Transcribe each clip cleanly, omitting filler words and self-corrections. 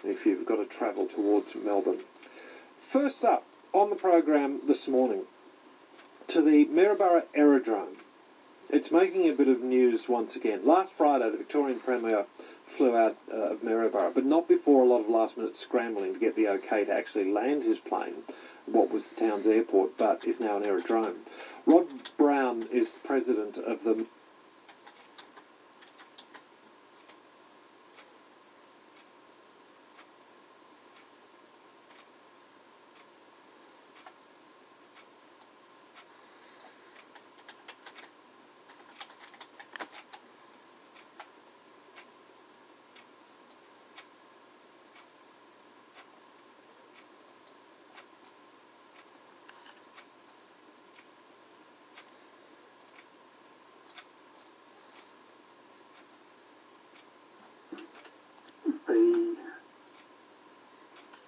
if you've got to travel towards Melbourne. First up on the program this morning, to the Maryborough Aerodrome. It's making a bit of news once again. Last Friday, the Victorian Premier flew out of Maryborough, but not before a lot of last-minute scrambling to get the okay to actually land his plane, what was the town's airport, but is now an aerodrome. Rod Brown is the president of the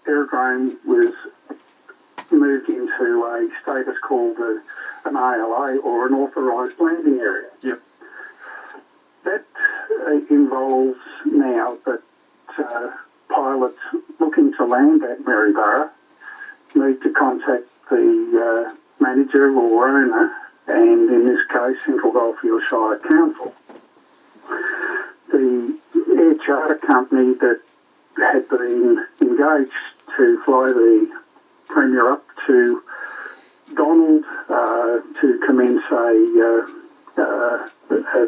aerodrome was moved into a status called an ALA, or an authorised landing area. Yep. That involves now that pilots looking to land at Maryborough need to contact the manager or owner, and in this case Central Goldfields Shire Council. The air charter company that had been engaged to fly the Premier up to Donald to commence a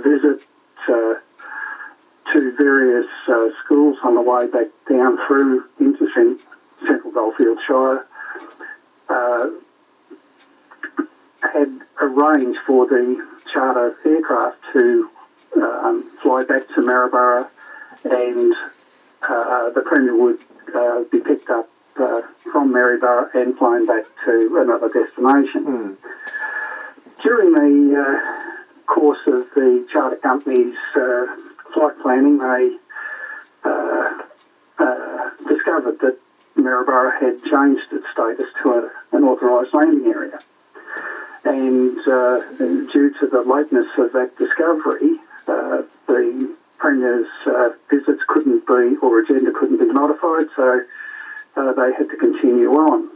visit to various schools on the way back down through into Central Goldfields Shire, had arranged for the charter aircraft to fly back to Maryborough, and the Premier would be picked up from Maryborough and flown back to another destination. During the course of the charter company's flight planning, they discovered that Maryborough had changed its status to an authorised landing area. And due to the lateness of that discovery, the Premier's visits couldn't be, or agenda couldn't be modified, so they had to continue on.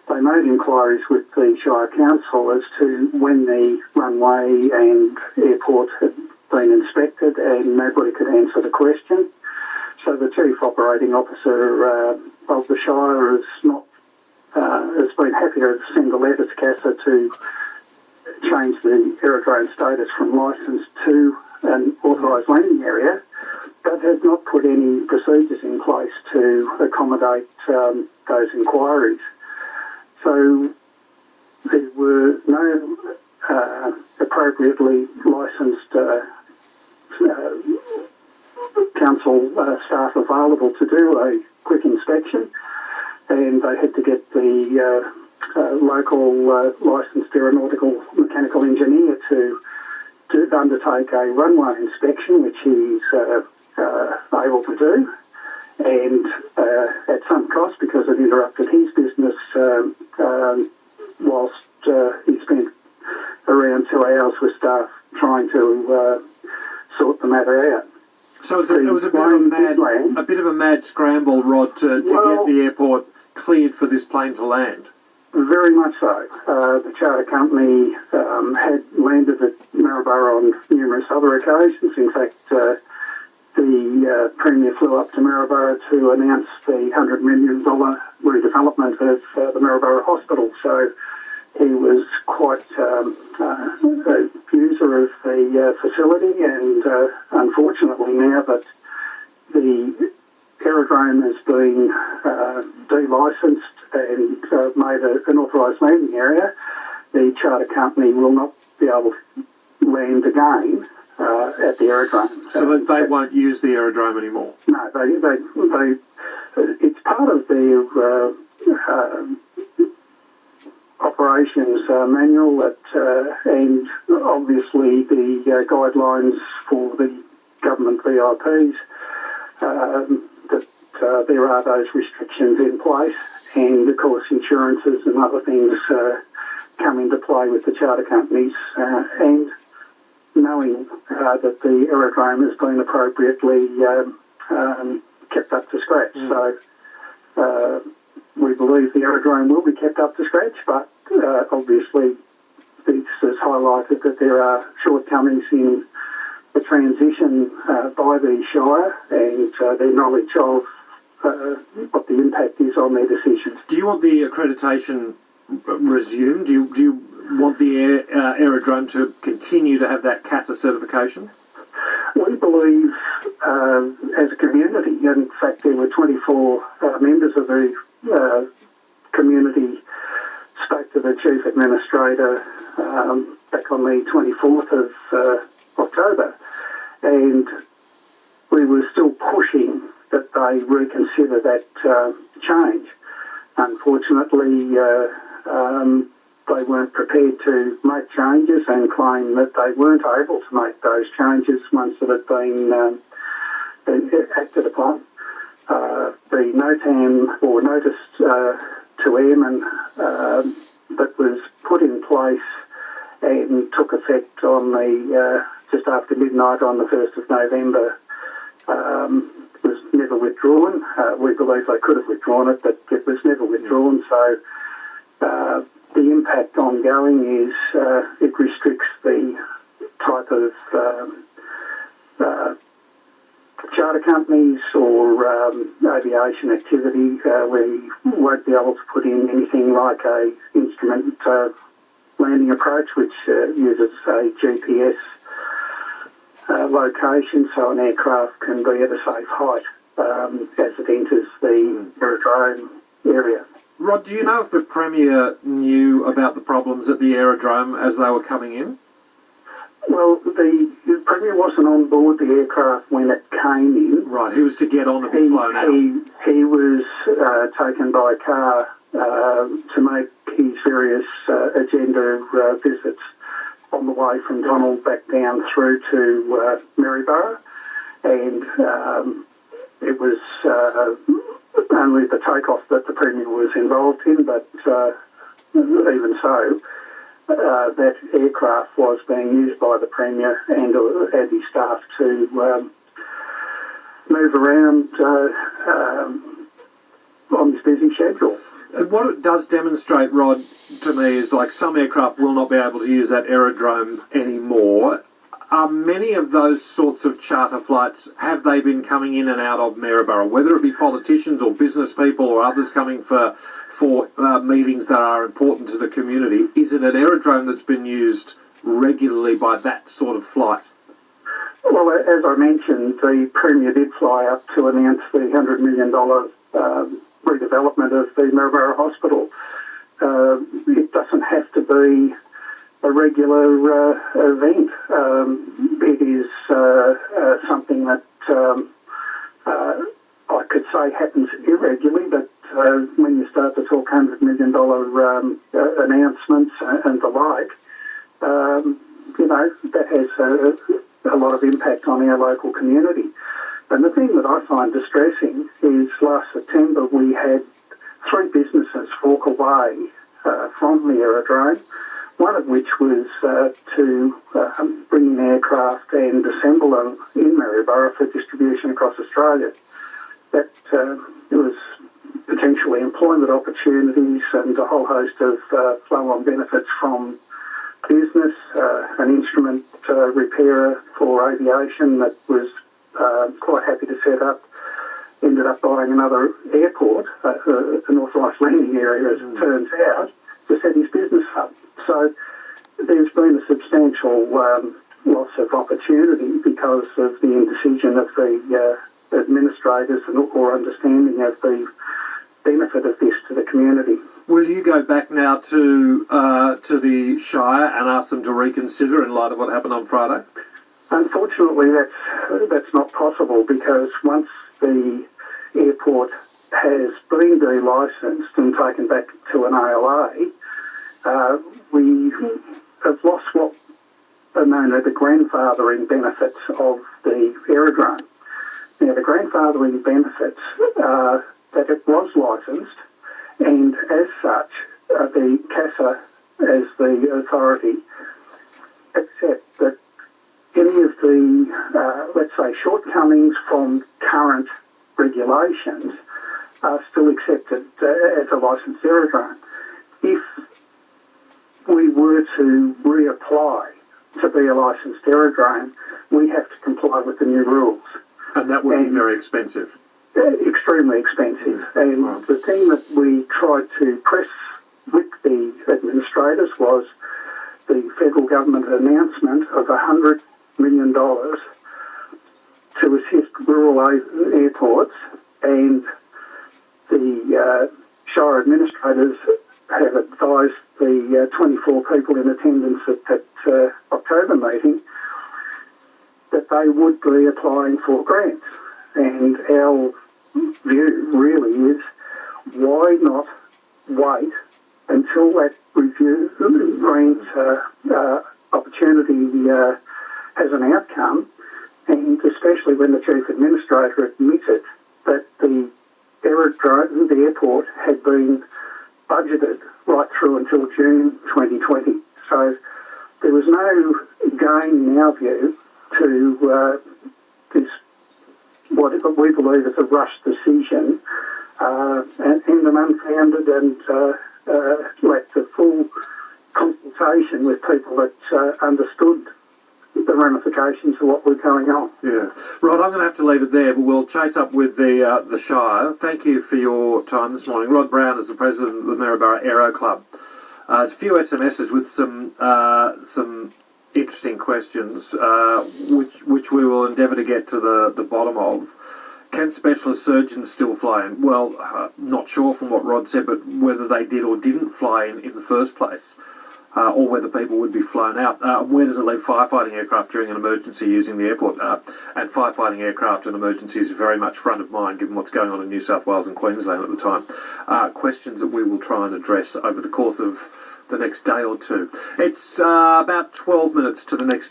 They made inquiries with the Shire Council as to when the runway and airport had been inspected, and nobody could answer the question. So the Chief Operating Officer of the Shire has been happy to send a letter to CASA to change the aerodrome status from licensed to an authorised landing area, but has not put any procedures in place to accommodate those inquiries. So there were no appropriately licensed council staff available to do a quick inspection, and they had to get the local licensed aeronautical mechanical engineer to undertake a runway inspection, which he's able to do, and at some cost, because it interrupted his business whilst he spent around 2 hours with staff trying to sort the matter out. So it was a bit of a mad scramble, Rod, to get the airport cleared for this plane to land. Very much so. The charter company had landed at Maryborough on numerous other occasions. In fact, the Premier flew up to Maryborough to announce the $100 million redevelopment of the Maryborough Hospital. So he was quite a user of the facility, and unfortunately now that the aerodrome has been de-licensed and made an authorised landing area, the charter company will not be able to land again at the aerodrome. So they won't use the aerodrome anymore? No, they it's part of their operations manual and obviously the guidelines for the government VIPs, that there are those restrictions in place, and of course insurances and other things come into play with the charter companies, and knowing that the aerodrome has been appropriately kept up to scratch. So we believe the aerodrome will be kept up to scratch, but obviously this has highlighted that there are shortcomings in the transition by the Shire and their knowledge of what the impact is on their decisions. Do you want the accreditation resumed? Do you want the aerodrome to continue to have that casa certification? We believe, as a community, in fact there were 24 members of the community spoke to the Chief Administrator back on the 24th of October, and we were still pushing that they reconsider that change. Unfortunately, they weren't prepared to make changes and claim that they weren't able to make those changes once it had been acted upon. The NOTAM, or notice to airmen, that was put in place and took effect on the just after midnight on the 1st of November, was never withdrawn. We believe they could have withdrawn it, but it was never withdrawn. So the impact ongoing is it restricts the type of charter companies or aviation activity. We won't be able to put in anything like a instrument landing approach, which uses a GPS location so an aircraft can be at a safe height as it enters the aerodrome area. Rod, do you know if the Premier knew about the problems at the aerodrome as they were coming in? Well, the Premier wasn't on board the aircraft when it came in. Right, he was to get on and be flown out. He was taken by car to make his various agenda visits on the way from Donald back down through to Maryborough, and it was only the takeoff that the Premier was involved in, but even so, that aircraft was being used by the Premier and his staff to move around on this busy schedule. What it does demonstrate, Rod, to me is like some aircraft will not be able to use that aerodrome anymore. Are many of those sorts of charter flights, have they been coming in and out of Maryborough, whether it be politicians or business people or others coming for meetings that are important to the community? Is it an aerodrome that's been used regularly by that sort of flight? Well, as I mentioned, the Premier did fly up to announce the $100 million redevelopment of the Maryborough Hospital. It doesn't have to be a regular event. It is something that I could say happens irregularly, but when you start to talk $100 million announcements and the like, that has a lot of impact on our local community. And the thing that I find distressing is last September we had 3 businesses walk away from the aerodrome, one of which was to bring in aircraft and assemble them in Maryborough for distribution across Australia. That it was potentially employment opportunities and a whole host of flow-on benefits from business, an instrument repairer for aviation that was quite happy to set up, ended up buying another airport, an authorised landing area as it turns out, to set his business up. So there's been a substantial loss of opportunity because of the indecision of the administrators or understanding of the benefit of this to the community. Will you go back now to the Shire and ask them to reconsider in light of what happened on Friday? Unfortunately, that's not possible because once the airport has been delicensed and taken back to an ALA, we have lost what are known as the grandfathering benefits of the aerodrome. Now, the grandfathering benefits are that it was licensed, and as such, the CASA, as the authority, accept that any of the, let's say, shortcomings from current regulations are still accepted as a licensed aerodrome. If we were to reapply to be a licensed aerodrome, we have to comply with the new rules. And that would be very expensive. Extremely expensive. And the thing that we tried to press with the administrators was the federal government announcement of $100 million to assist rural airports, and the Shire administrators have advised the 24 people in attendance at that October meeting that they would be applying for grants. And our view really is, why not wait until that review grant opportunity has an outcome, and especially when the Chief Administrator admitted that the aerodrome, the airport, had been budgeted right through until June 2020. So there was no gain, in our view, to this, what we believe is a rushed decision, and an unfounded and lacked the full consultation with people that understood the ramifications of what was going on. Yeah. Rod, I'm going to have to leave it there, but we'll chase up with the Shire. Thank you for your time this morning. Rod Brown is the president of the Maryborough Aero Club. There's a few SMSs with some interesting questions, which we will endeavour to get to the bottom of. Can specialist surgeons still fly in? Well, not sure from what Rod said, but whether they did or didn't fly in the first place. Or whether people would be flown out. Where does it leave firefighting aircraft during an emergency using the airport? And firefighting aircraft and emergencies is very much front of mind given what's going on in New South Wales and Queensland at the time. Questions that we will try and address over the course of the next day or two. It's about 12 minutes to the next